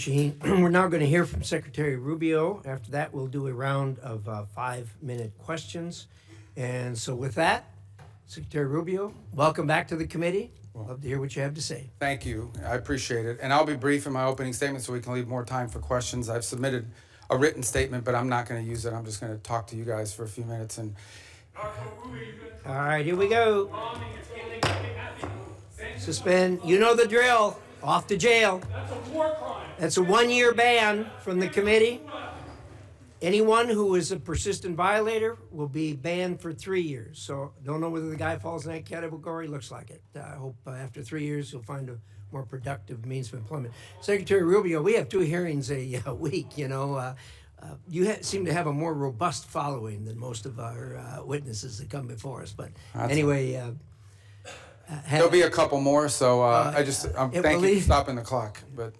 Shaheen. We're now going to hear from Secretary Rubio. After that, we'll do a round of 5-minute questions. And so with that, Secretary Rubio, welcome back to the committee. Love to hear what you have to say. Thank you. I appreciate it. And I'll be brief in my opening statement so we can leave more time for questions. I've submitted a written statement, but I'm not going to use it. I'm just going to talk to you guys for a few minutes. And all right, here we go. Suspend. You know the drill. Off to jail. That's a war crime. That's a 1-year ban from the committee. Anyone who is a persistent violator will be banned for 3 years. So don't know whether the guy falls in that category. Looks like it. I hope after 3 years he'll find a more productive means of employment. Secretary Rubio, we have 2 hearings a week. You know, you seem to have a more robust following than most of our witnesses that come before us. But anyway. There'll be a couple more, so thank you for stopping the clock, but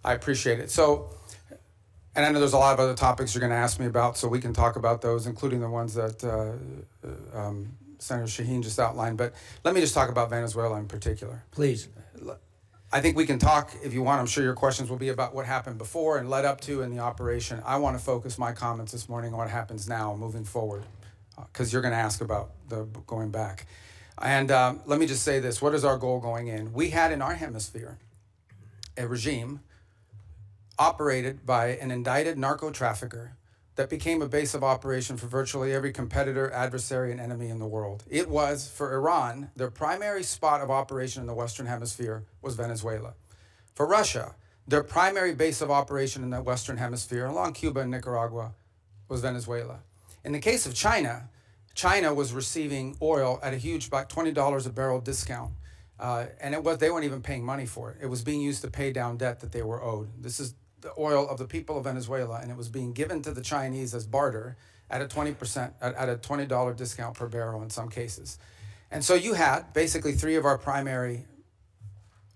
I appreciate it. So, and I know there's a lot of other topics you're going to ask me about, so we can talk about those, including the ones that Senator Shaheen just outlined. But let me just talk about Venezuela in particular. Please. I think we can talk, if you want. I'm sure your questions will be about what happened before and led up to in the operation. I want to focus my comments this morning on what happens now, moving forward, because you're going to ask about the going back. And let me just say this. What is our goal going in? We had in our hemisphere a regime operated by an indicted narco trafficker that became a base of operation for virtually every competitor, adversary, and enemy in the world. It was, for Iran, their primary spot of operation in the Western Hemisphere was Venezuela. For Russia, their primary base of operation in the Western Hemisphere, along Cuba and Nicaragua, was Venezuela. In the case of China, China was receiving oil at a huge, about $20 a barrel discount. And they weren't even paying money for it. It was being used to pay down debt that they were owed. This is the oil of the people of Venezuela, and it was being given to the Chinese as barter at a 20%, at a $20 discount per barrel in some cases. And so you had basically 3 of our primary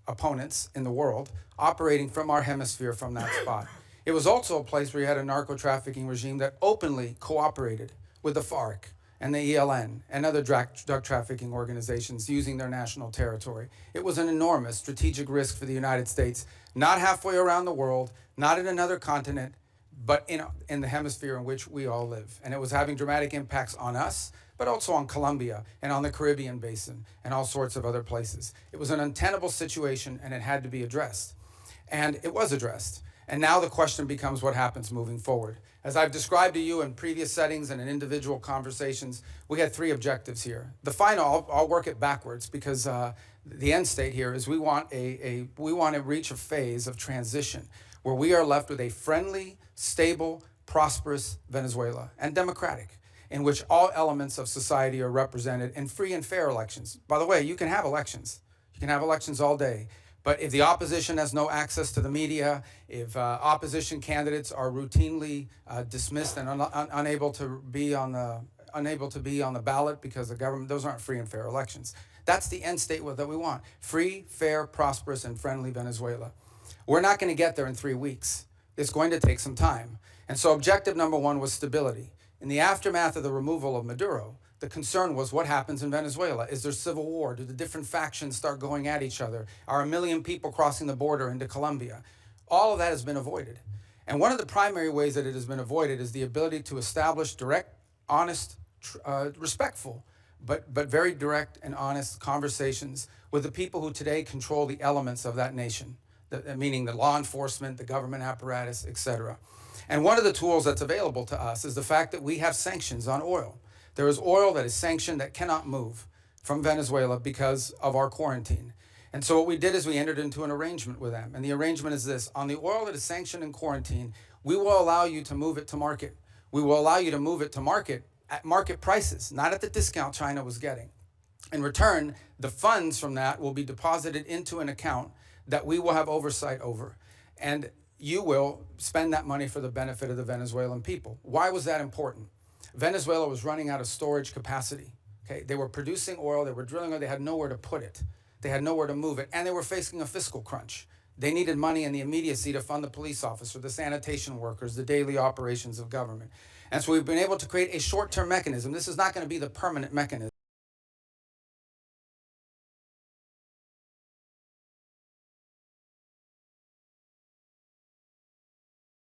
opponents in the world operating from our hemisphere from that spot. It was also a place where you had a narco-trafficking regime that openly cooperated with the FARC and the ELN and other drug trafficking organizations using their national territory. It was an enormous strategic risk for the United States, not halfway around the world, not in another continent, but in the hemisphere in which we all live. And it was having dramatic impacts on us, but also on Colombia and on the Caribbean basin and all sorts of other places. It was an untenable situation, and it had to be addressed. And it was addressed. And now the question becomes what happens moving forward. As I've described to you in previous settings and in individual conversations, we had 3 objectives here. The final, I'll work it backwards, because the end state here is we want to reach a phase of transition where we are left with a friendly, stable, prosperous Venezuela, and democratic, in which all elements of society are represented in free and fair elections. By the way, you can have elections. You can have elections all day. But if the opposition has no access to the media, if opposition candidates are routinely dismissed and unable to be on the ballot because the government, those aren't free and fair elections. That's the end state that we want: free, fair, prosperous, and friendly Venezuela. We're not going to get there in 3 weeks. It's going to take some time. And so objective number 1 was stability. In the aftermath of the removal of Maduro, the concern was what happens in Venezuela. Is there civil war? Do the different factions start going at each other? Are 1 million people crossing the border into Colombia? All of that has been avoided. And one of the primary ways that it has been avoided is the ability to establish direct, honest, respectful, but very direct and honest conversations with the people who today control the elements of that nation, meaning the law enforcement, the government apparatus, etc. And one of the tools that's available to us is the fact that we have sanctions on oil. There is oil that is sanctioned that cannot move from Venezuela because of our quarantine. And so what we did is we entered into an arrangement with them. And the arrangement is this: on the oil that is sanctioned in quarantine, we will allow you to move it to market. We will allow you to move it to market at market prices, not at the discount China was getting. In return, the funds from that will be deposited into an account that we will have oversight over. And you will spend that money for the benefit of the Venezuelan people. Why was that important? Venezuela was running out of storage capacity. Okay, they were producing oil, they were drilling oil, they had nowhere to put it. They had nowhere to move it, and they were facing a fiscal crunch. They needed money in the immediacy to fund the police officer, the sanitation workers, the daily operations of government. And so we've been able to create a short-term mechanism. This is not going to be the permanent mechanism.